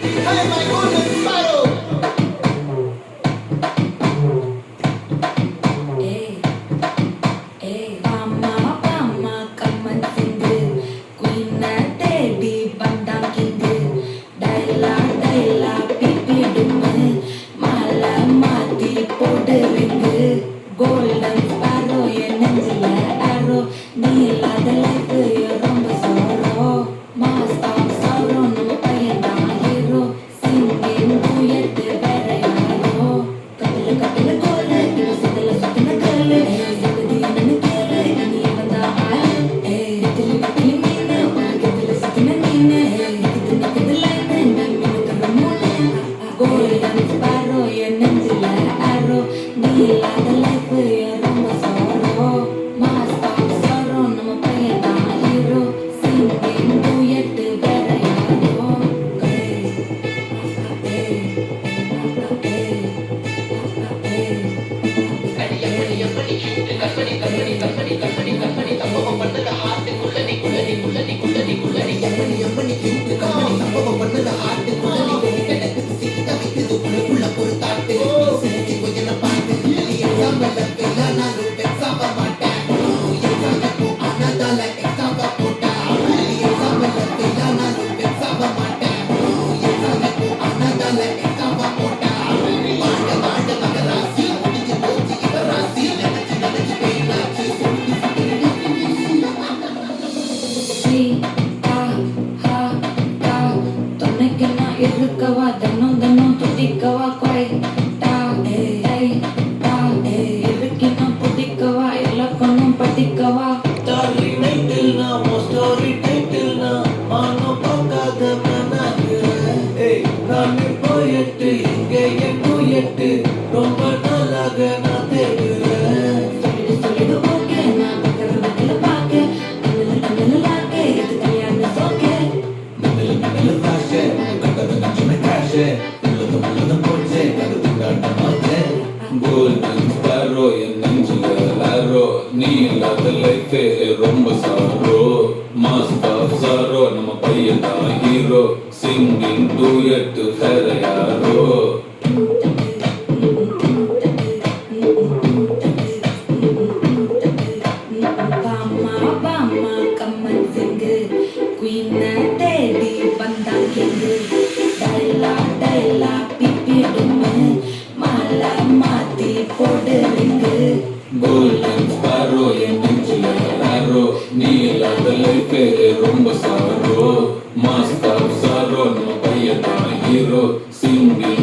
Hey, my golden sparrow! Hey, hey, Bama, Bama, come and sing it. Queen Teddy, Bandang King. Daila, Daila, Pipi Dume. Mala, Mati, Poderingu. Golden sparrow, என் நெஞ்சில arrow. நீ இல்லாத life, ரொம்ப sorrow. Master of sorrow, நம்ம பையன்தான் hero. Singing duet, வேற யாரோ. கட்டில கட்டில கோலு, இவ சுத்தல சுத்தின கல்லு. சங்கதி என்னன்னு கேளு, இனி இவன்தான் ஆளு. நெத்திலி நெத்திலி மீனு, உலகத்துல சுத்தின மீனு. நிக்குது நிக்குது line, நீ மினுக்குற மூணு. Golden sparrow, என் நெஞ்சில arrow. நீ இல்லாத life, ரொம்ப sorrow. Master of sorrow, நம்ம பையன்தான் hero. Singing duet, வேற யாரோ. இருக்கவா தன்னும் தன்னும் துதிக்கவா குறைட்டா இருக்கினும் புதிக்கவா இலக்கணம் படிக்கவா Starry night till now, story title now. Mano pakada managu. Hey, nanu poyettu, inge en poyettu. Romba nalaga na thedura. சொல்லிடு சொல்லிடு ஓகே நான் பக்கத்துல பாக்க கண்ணுல கண்ணுல லாக்கே இது கல்யாண சோக்கே Middle middle flash, kattadu kanchuna crash. Ulladum poche, kadu tindaata maathe. Golden sparrow, என் நெஞ்சில arrow. நீ இல்லாத life ரொம்ப sorrow. Master of sorrow, நம்ம பையன்தான் hero. Singing duet, வேற யாரோ. Bama, Bama, come and sing it. Queen Teddy, Bandang King. Daila, Daila, Pipi Dume. Mala, Mati, Poderingu. Golden sparrow, என் நெஞ்சில arrow. நீ இல்லாத life ரொம்ப sorrow. Master of sorrow, நம்ம பையன்தான் hero. Singing